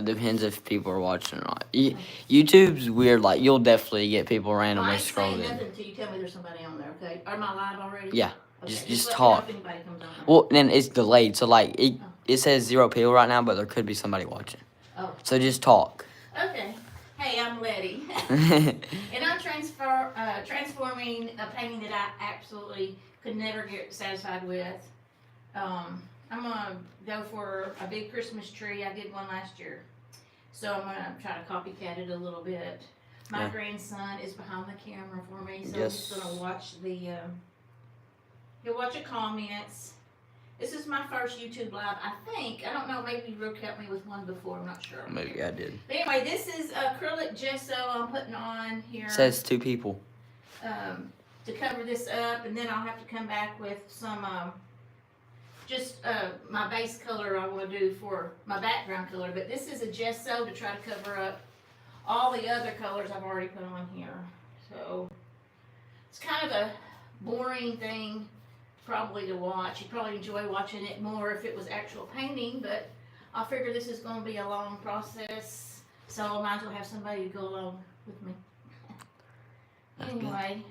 Depends if people are watching or not. YouTube's weird. Like you'll definitely get people Well, I randomly ain't saying scrolling. nothing until you tell me there's somebody on there, okay? Am I live already? Yeah. Okay, Just let me know talk. if anybody comes on there. Well, then it's delayed, so like Oh. it says 0 people right now, but there could be somebody watching. Oh. So just talk. Okay. Hey, I'm Letty. And I'm transforming a painting that I absolutely could never get satisfied with. I'm gonna go for a big Christmas tree. I did one last year. So I'm gonna try to copycat it a little bit. My grandson is behind the camera for me, so Yes. he's gonna watch he'll watch the comments. This is my first YouTube live, I think. I don't know, maybe you kept me with one before, I'm not sure. Maybe I did. But anyway, this is acrylic gesso I'm putting on here. It says 2 people. To cover this up, and then I'll have to come back with some, my base color I want to do for my background color. But this is a gesso to try to cover up all the other colors I've already put on here. So, it's kind of a boring thing probably to watch. You'd probably enjoy watching it more if it was actual painting, but I figure this is going to be a long process, so I might as well have somebody to go along with me. Anyway,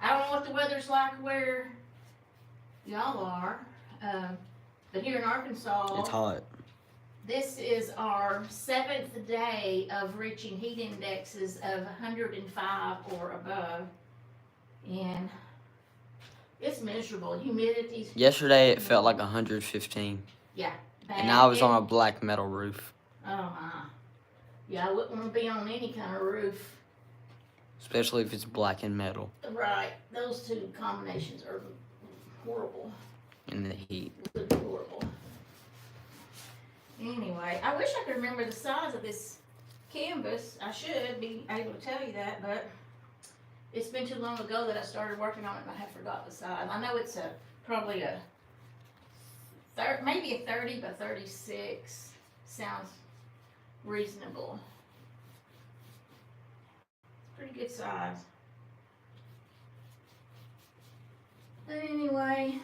I don't know what the weather's like where y'all are, but here in Arkansas, It's hot. this is our 7th day of reaching heat indexes of 105 or above, and it's miserable. Humidity's Yesterday it felt like 115. yeah, bad. And I was on a black metal roof. Oh my. Yeah, I wouldn't want to be on any kind of roof. Especially if it's black and metal. Right. Those two combinations are horrible. In the heat. Horrible. Anyway, I wish I could remember the size of this canvas. I should be able to tell you that, but it's been too long ago that I started working on it and I have forgot the size. I know it's probably maybe a 30 by 36 sounds reasonable. It's pretty good size. But anyway,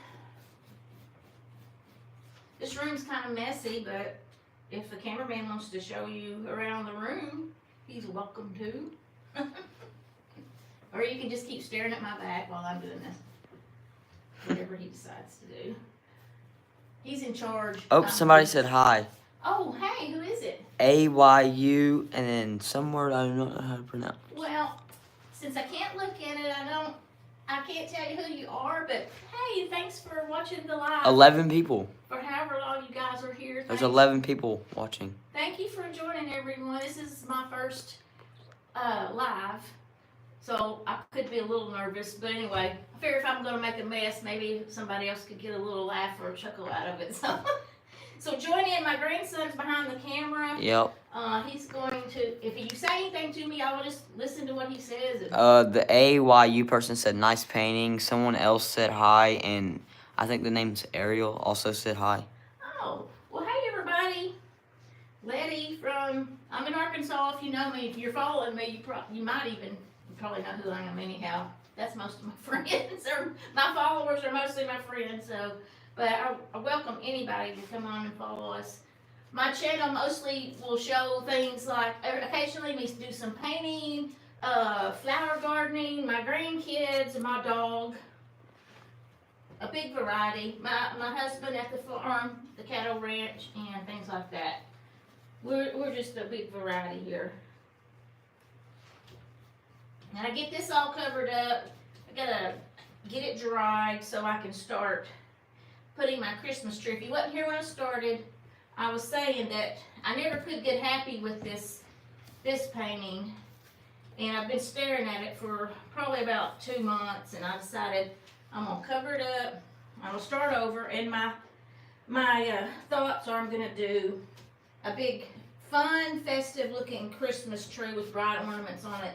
this room's kind of messy, but if the cameraman wants to show you around the room, he's welcome to. Or you can just keep staring at my back while I'm doing this. Whatever he decides to do. He's in charge. Oh, somebody said hi. Oh, hey, who is it? AYU and then some word I don't know how to pronounce. Well, since I can't look at it, I can't tell you who you are, but hey, thanks for watching the live. 11 people. For however long you guys are here. There's 11 people watching. Thank you for joining, everyone. This is my first live. So I could be a little nervous, but anyway, I figure if I'm going to make a mess, maybe somebody else could get a little laugh or a chuckle out of it. So join in. My grandson's behind the camera. Yep. He's going to, if you say anything to me, I will just listen to what he says. The AYU person said nice painting. Someone else said hi, and I think the name's Ariel also said hi. Oh, well, hey everybody. Letty I'm in Arkansas. If you know me, if you're following me, you probably know who I am anyhow. That's most of my friends, or my followers are mostly my friends. So, but I welcome anybody to come on and follow us. My channel mostly will show things like occasionally we do some painting, flower gardening, my grandkids, and my dog. A big variety. My husband at the farm, the cattle ranch, and things like that. We're just a big variety here. Now I get this all covered up. I gotta get it dried so I can start putting my Christmas tree. If you wasn't here when I started, I was saying that I never could get happy with this painting, and I've been staring at it for probably about 2 months, and I decided I'm gonna cover it up. I will start over, and my thoughts are I'm gonna do a big, fun, festive-looking Christmas tree with bright ornaments on it.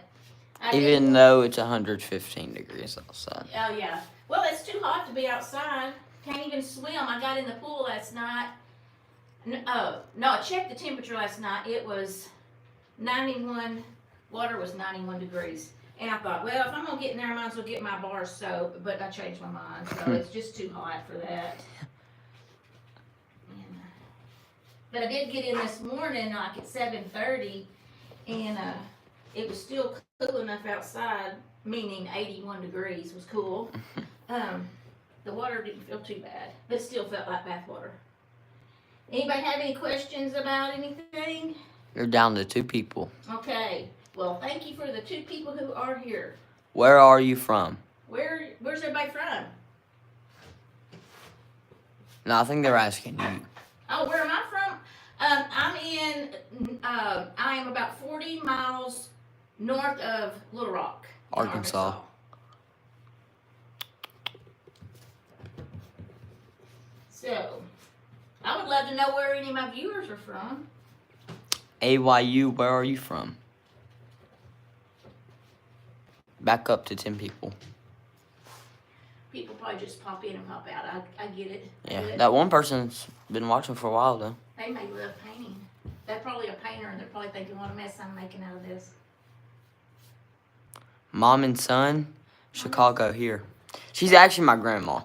Even though it's 115 degrees outside. Oh yeah. Well, it's too hot to be outside. Can't even swim. I got in the pool last night. No, I checked the temperature last night. It was 91. Water was 91 degrees. And I thought, well, if I'm gonna get in there, I might as well get my bar soap. But I changed my mind, so it's just too hot for that. But I did get in this morning, like at 7:30, and it was still cool enough outside, meaning 81 degrees was cool. The water didn't feel too bad, but it still felt like bath water. Anybody have any questions about anything? You're down to 2 people. Okay. Well, thank you for the 2 people who are here. Where are you from? Where's everybody from? No, I think they're asking you. Oh, where am I from? I am about 40 miles north of Little Rock, Arkansas. So, I would love to know where any of my viewers are from. AYU, where are you from? Back up to 10 people. People probably just pop in and pop out. I get it. Yeah, that one person's been watching for a while, though. They may love painting. They're probably a painter, and they're probably thinking, what a mess I'm making out of this. Mom and son, Chicago here. She's actually my grandma.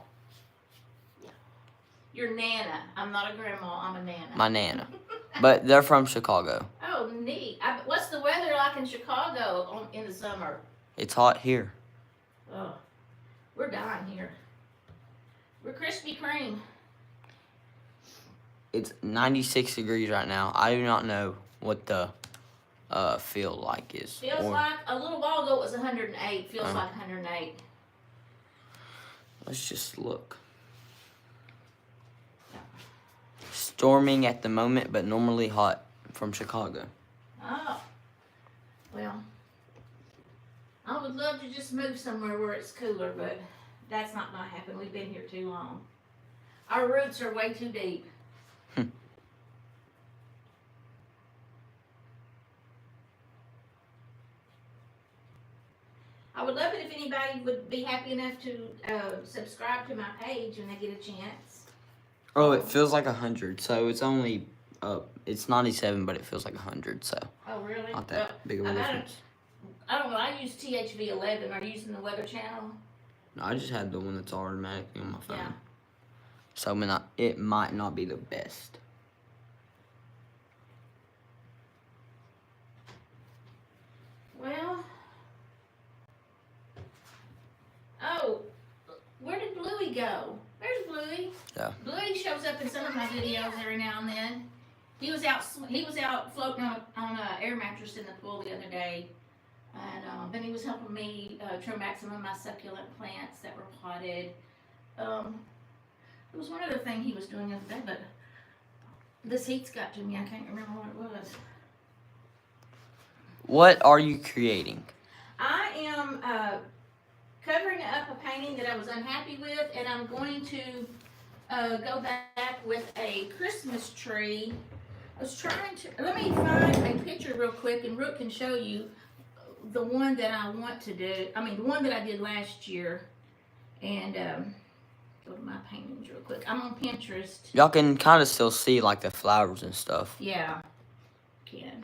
Your Nana. I'm not a grandma. I'm a Nana. My Nana. But they're from Chicago. Oh, neat. What's the weather like in Chicago in the summer? It's hot here. Oh, we're dying here. We're Krispy Kreme. It's 96 degrees right now. I do not know what the feel like is. Feels like a little while ago it was 108. Feels like 108. Let's just look. Storming at the moment, but normally hot from Chicago. Oh, well, I would love to just move somewhere where it's cooler, but that's not going to happen. We've been here too long. Our roots are way too deep. I would love it if anybody would be happy enough to subscribe to my page when they get a chance. Oh, it feels like 100, so it's only, it's 97, but it feels like 100, so. Oh, really? Not that big of a difference. I don't know, I use THV 11. Are you using the Weather Channel? No, I just had the one that's automatically on my phone. Yeah. So it might not be the best. Well, oh, where did Bluey go? There's Bluey. Yeah. Bluey shows up in some of my videos every now and then. He was out floating on an air mattress in the pool the other day, and then he was helping me trim back some of my succulent plants that were potted. There was one other thing he was doing the other day, but this heat's got to me. I can't remember what it was. What are you creating? I am covering up a painting that I was unhappy with, and I'm going to go back with a Christmas tree. I was trying to, let me find a picture real quick, and Rook can show you the one that I want to do. I mean, the one that I did last year. And go to my paintings real quick. I'm on Pinterest. Y'all can kind of still see like the flowers and stuff. Yeah, can.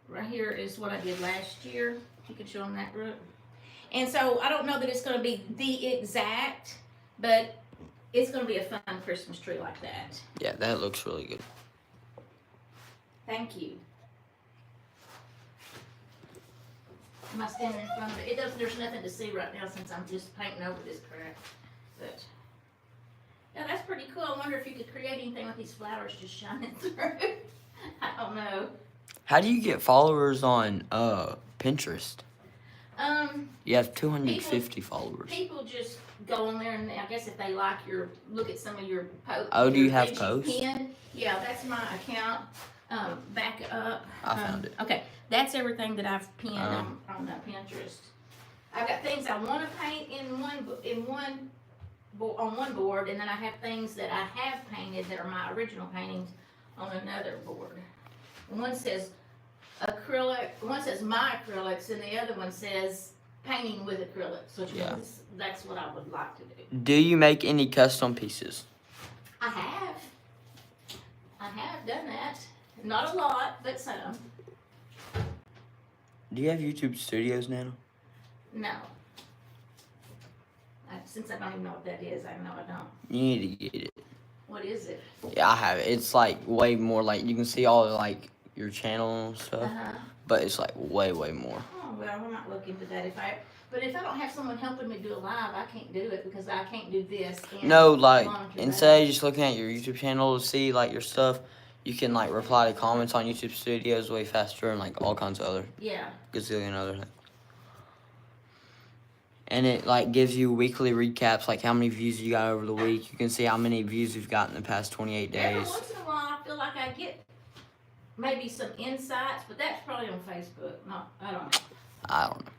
Right here is what I did last year. You can show them that, Rook. And so I don't know that it's going to be the exact, but it's going to be a fun Christmas tree like that. Yeah, that looks really good. Thank you. Am I standing in front of it? There's nothing to see right now since I'm just painting over this crap. But yeah, that's pretty cool. I wonder if you could create anything with these flowers just shining through. I don't know. How do you get followers on Pinterest? You have 250 followers. People just go on there, and I guess if they like look at some of your posts. Oh, do you have posts? Yeah, that's my account. Back up. I found it. Okay, that's everything that I've pinned on Pinterest. I've got things I want to paint on one board, and then I have things that I have painted that are my original paintings on another board. One says acrylic, one says my acrylics, and the other one says painting with acrylics, which means that's what I would like to do. Do you make any custom pieces? I have done that. Not a lot, but some. Do you have YouTube Studios now? No. Since I don't even know what that is, I know I don't. You need to get it. What is it? Yeah, I have it. It's like way more. Like you can see all like your channel and stuff, but it's like way more. Oh well, I might look into that But if I don't have someone helping me do a live, I can't do it because I can't do this. No, like monitor instead of just looking at your YouTube channel to see like your stuff, you can like reply to comments on YouTube Studios way faster and like all kinds of other gazillion other things. And it like gives you weekly recaps, like how many views you got over the week. You can see how many views you've got in the past 28 days. Every once in a while, I feel like I get maybe some insights, but that's probably on Facebook. No, I don't know. I don't know.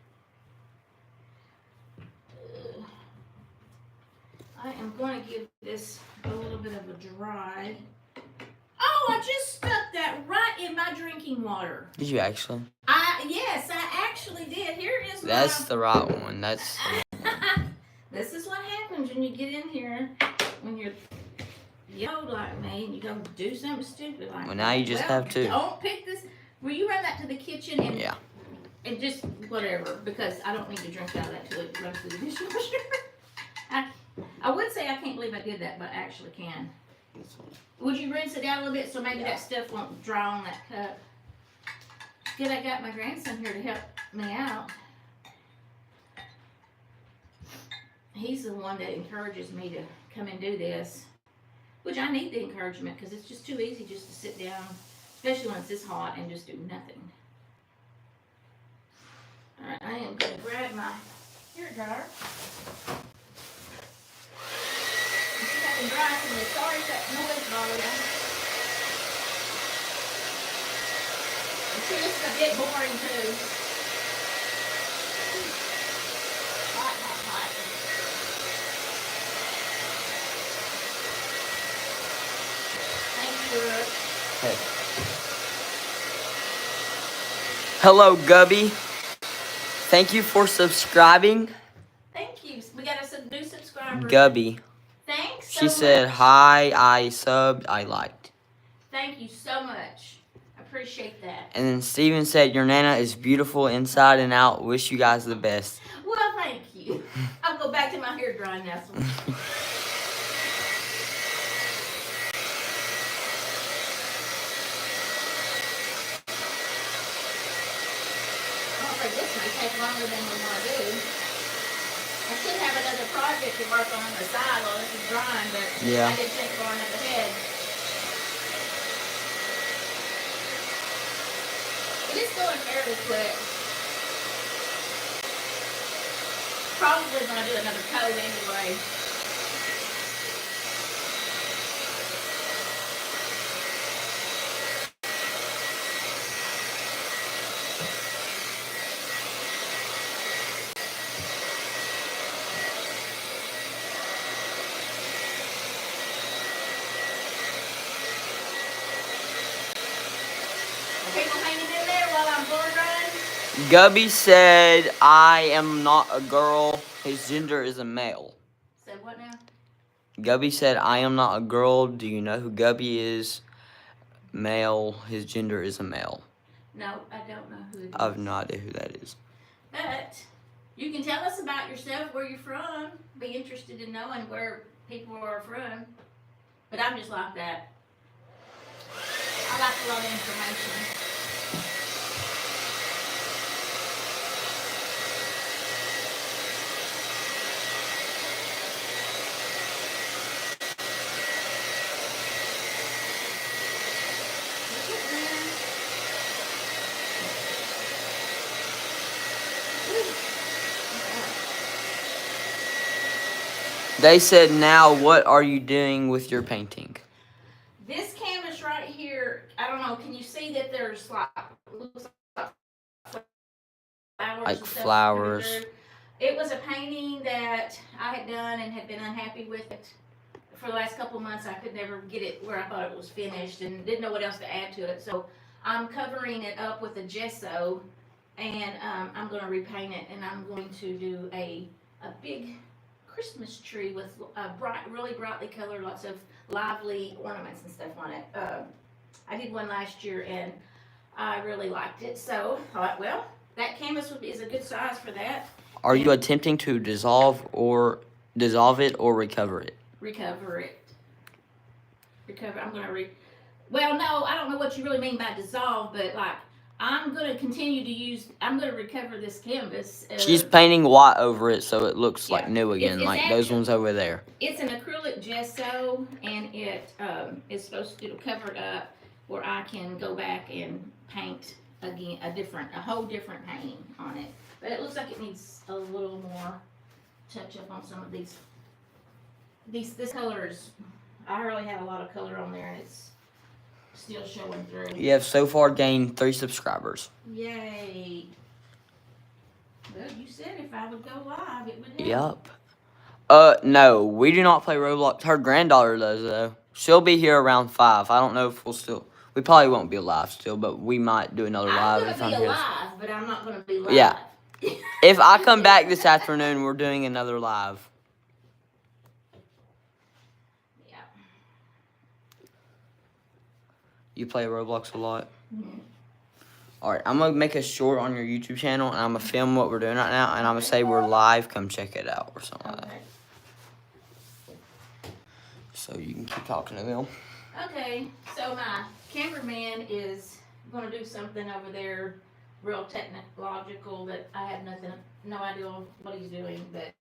I am going to give this a little bit of a dry. Oh, I just stuck that right in my drinking water. Did you actually? Yes, I actually did. Here is That's the right one. That's. This is what happens when you get in here when you're young like me and you go do something stupid like that. Well, now you just have to. Don't pick this. Will you run that to the kitchen and and just whatever, because I don't need to drink out of that till it runs through the dishwasher. I would say I can't believe I did that, but I actually can. Would you rinse it out a little bit so maybe that stuff won't dry on that cup? Good, I got my grandson here to help me out. He's the one that encourages me to come and do this, which I need the encouragement because it's just too easy just to sit down, especially when it's this hot, and just do nothing. All right, I am going to grab my hair dryer. See, I can dry some of this. Sorry if that noise bothered you. See, this is a bit boring too. Hot, hot, hot. Thank you, Brooke. Hey. Hello, Gubby. Thank you for subscribing. Thank you. We got a new subscriber. Gubby. Thanks so She said, much. hi, I subbed, I liked. Thank you so much. I appreciate that. And then Steven said, your Nana is beautiful inside and out. Wish you guys the best. Well, thank you. I'll go back to my hair drying now. So. This may take longer than we want to do. I should have another project to work on the side while this is drying, but I didn't think far enough ahead. It is going fairly quick. Probably going to do another coat anyway. People hanging in there while I'm blow drying? Gubby said, I am not a girl. His gender is a male. Said what now? Gubby said, I am not a girl. Do you know who Gubby is? Male. His gender is a male. No, I don't know who it is. I have no idea who that is. But you can tell us about yourself, where you're from. Be interested in knowing where people are from. But I'm just like that. I like a lot of information. They said, now what are you doing with your painting? This canvas right here, I don't know, can you see that there's like, looks like flowers? Like flowers. It was a painting that I had done and had been unhappy with it for the last couple of months. I could never get it where I thought it was finished and didn't know what else to add to it. So I'm covering it up with a gesso, and I'm going to repaint it, and I'm going to do a big Christmas tree with really brightly colored, lots of lively ornaments and stuff on it. I did one last year and I really liked it, so I thought, well, that canvas is a good size for that. Are you attempting to dissolve it or recover it? Recover it. recover. Well, no, I don't know what you really mean by dissolve, but like I'm gonna continue to use. I'm gonna recover this canvas. She's painting white over it so it looks like new again, it's like actually, those ones over there. It's an acrylic gesso, and it is supposed to cover it up where I can go back and paint again a whole different painting on it. But it looks like it needs a little more touch up on some of these. This color is. I really have a lot of color on there, and it's still showing through. You have so far gained 3 subscribers. Yay. Well, you said if I would go live, it would help. Yep. No, we do not play Roblox. Her granddaughter does, though. She'll be here around 5. I don't know if we'll still... We probably won't be alive still, but we might do another live if I'm here. I'm going to be alive, but I'm not going to be live. Yeah. If I come back this afternoon, we're doing another live. Yeah. You play Roblox a lot? Mm-hmm. Alright, I'm going to make a short on your YouTube channel, and I'm going to film what we're doing right now, and I'm going to say we're live. Come check it out, or something like that. So you can keep talking to them. Okay, so my cameraman is going to do something over there real technological that I have no idea what he's doing, but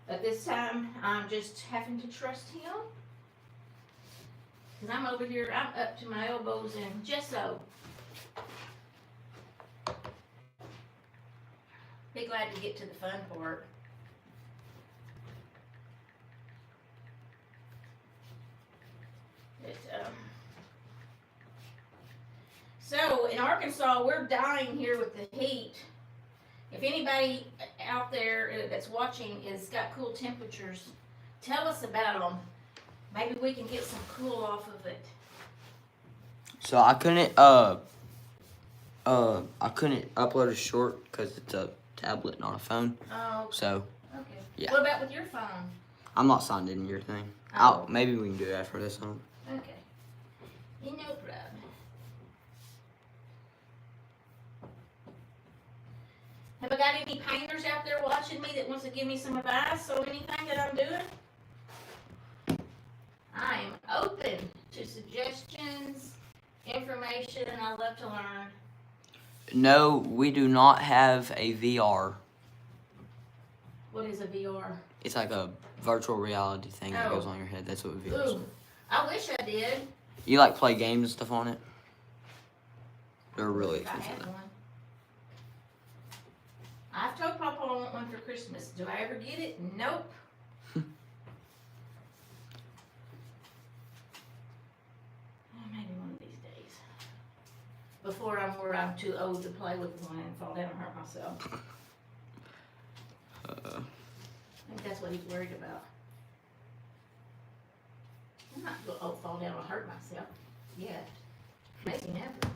at this time I'm just having to trust him. Because I'm over here, I'm up to my elbows in gesso. Be glad to get to the fun part. So in Arkansas, we're dying here with the heat. If anybody out there that's watching has got cool temperatures, tell us about them. Maybe we can get some cool off of it. So I couldn't upload a short because it's a tablet, not a phone. Oh. So. Okay. Yeah. What about with your phone? I'm not signed in your thing. Oh. Maybe we can do it after this one. Okay. No problem. Have I got any painters out there watching me that wants to give me some advice on anything that I'm doing? I am open to suggestions, information, and I love to learn. No, we do not have a VR. What is a VR? It's like a virtual reality thing that goes on your head. That's what VR is. Ooh, I wish I did. You like play games and stuff on it? They're really expensive. I've told Papa I want one for Christmas. Do I ever get it? Nope. Maybe one of these days. Before I'm too old to play with one and fall down and hurt myself. I think that's what he's worried about. I'm not going to fall down and hurt myself yet. Maybe never.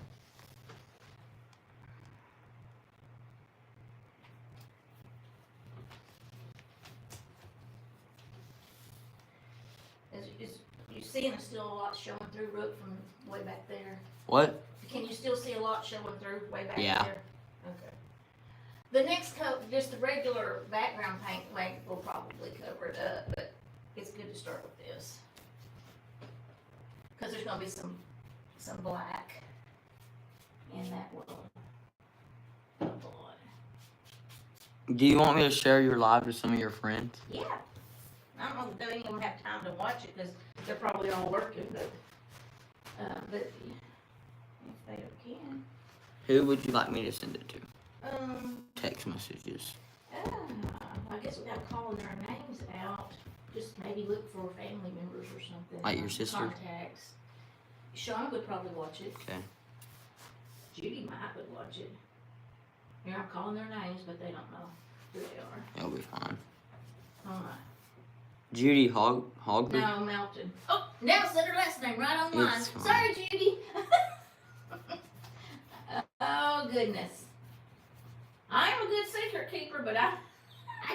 You seeing still a lot showing through, Rook, from way back there? What? Can you still see a lot showing through way back Yeah. there? Okay. The next coat, just the regular background paint will probably cover it up, but it's good to start with this. Because there's going to be some black in that little blood. Do you want me to share your live with some of your friends? Yeah. I don't know if they're going to have time to watch it because they're probably all working, but if they can. Who would you like me to send it to? Text messages. I guess without calling their names out, just maybe look for family members or something. Like your sister? Contacts. Shauna would probably watch it. Okay. Judy would watch it. Here, I'm calling their names, but they don't know who they are. It'll be fine. All right. Judy Hogberg? No, Melton. Oh, now said her last name right on mine. Sorry, Judy. Oh, goodness. I am a good secret keeper, but I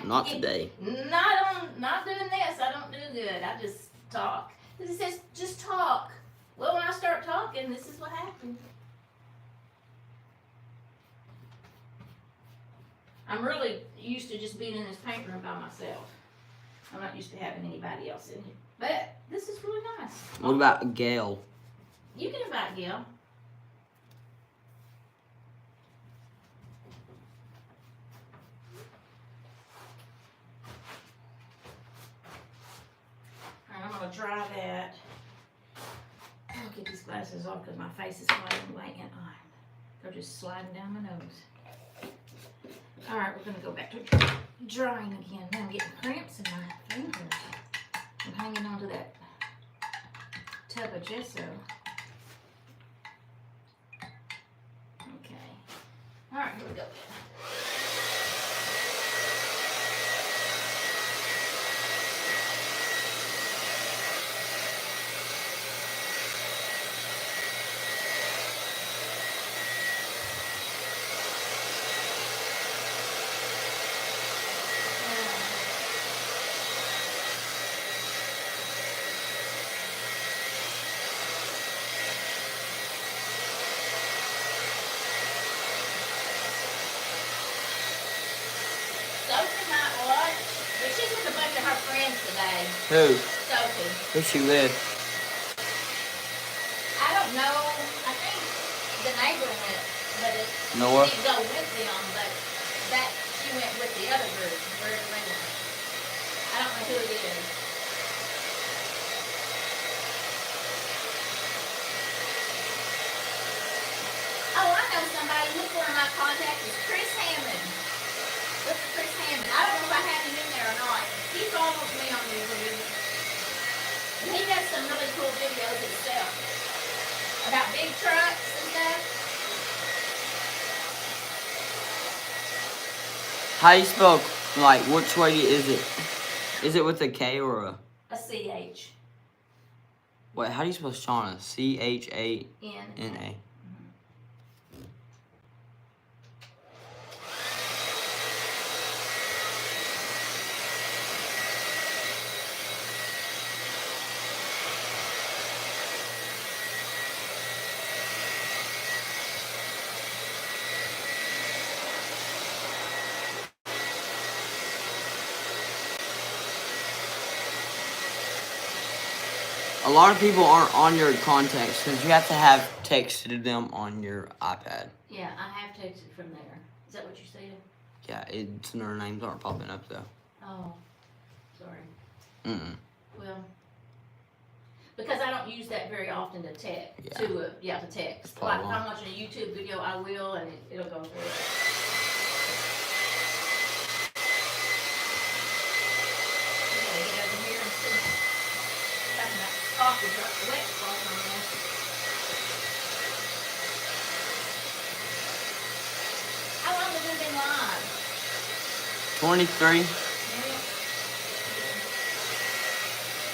Not today. Not doing this. I don't do good. I just talk. It says just talk. Well, when I start talking, this is what happens. I'm really used to just being in this paint room by myself. I'm not used to having anybody else in here. But this is really nice. What about Gail? You can invite Gail. Alright, I'm gonna dry that. I'll get these glasses off because my face is sliding way in. They're just sliding down my nose. Alright, we're gonna go back to drying again. Now I'm getting cramps in my fingers. I'm hanging onto that tub of gesso. Okay. Alright, here we go. Sophie might watch, but she's with a bunch of her friends today. Who? Sophie. Who's she with? I don't know. I think the neighbor went, but Noah? she didn't go with them, but that she went with the other group, wherever they went. I don't know who it is. Oh, I know somebody. Look where my contact is. Chris Hammond. Look for Chris Hammond. I don't know if I have him in there or not. He follows me on YouTube. And he does some really cool videos himself. About big trucks and stuff. How do you spell, like, which way is it? Is it with a K or a... A CH. Wait, how do you spell Shauna? C-H-A-N-A. N. A lot of people aren't on your contacts because you have to have texted them on your iPad. Yeah, I have texted from there. Is that what you said? Yeah, it's their names aren't popping up though. Oh, sorry. Mm-mm. Well, because I don't use that very often to text. Yeah. To text. Probably Like if won't. I'm watching a YouTube video, I will, and it'll go through. Okay, get over here and see. Coffee drop the wet spot on there. How long has it been live? 23. Yeah.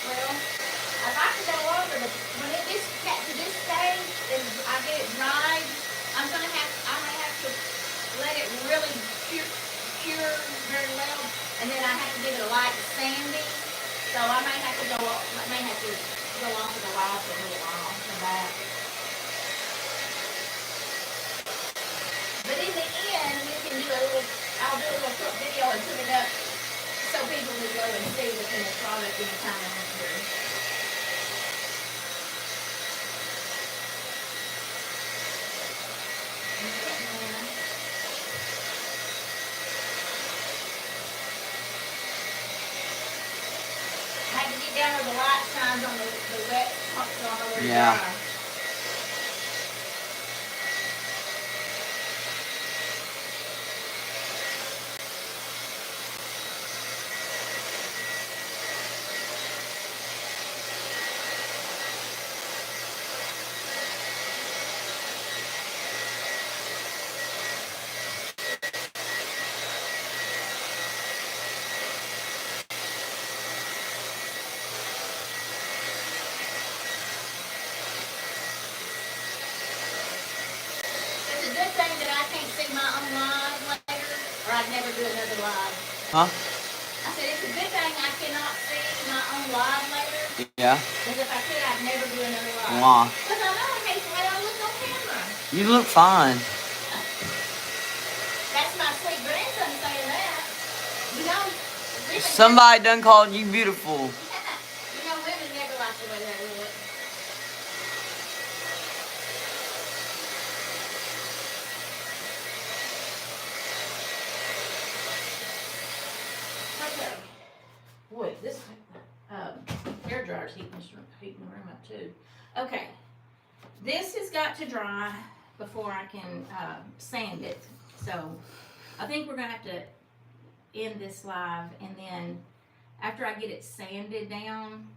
Well, I'd like to go over, but when it gets to this stage and I get it dried, I may have to let it really cure very well, and then I have to give it a light sanding. So I may have to go off of the live for a little while and come back. But in the end, we can I'll do a little quick video and put it up so people will go and see the finished product anytime I want to. I had to get down where the light shines on the wet parts so I know where to Yeah. dry. It's a good thing that I can't see my own live later, or I'd never do another live. Huh? I said it's a good thing I cannot see my own live later, Yeah. because if I could, I'd never do another live. Why? Because I know I hate the way I look on camera. You look fine. That's my sweet grandson saying that. You know, women Somebody done called you beautiful. you know, women Okay, this has got to dry before I can sand it. So I think we're gonna have to end this live, and then after I get it sanded down,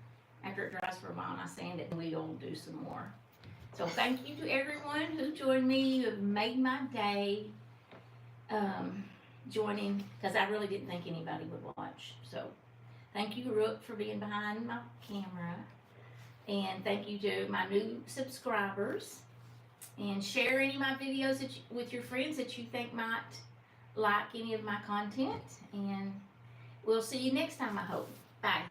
after it dries for a while and I sand it, we'll do some more. So thank you to everyone who joined me, who have made my day joining, because I really didn't think anybody would watch. So thank you, Rook, for being behind my camera. And thank you to my new subscribers. And share any of my videos with your friends that you think might like any of my content. And we'll see you next time, I hope. Bye.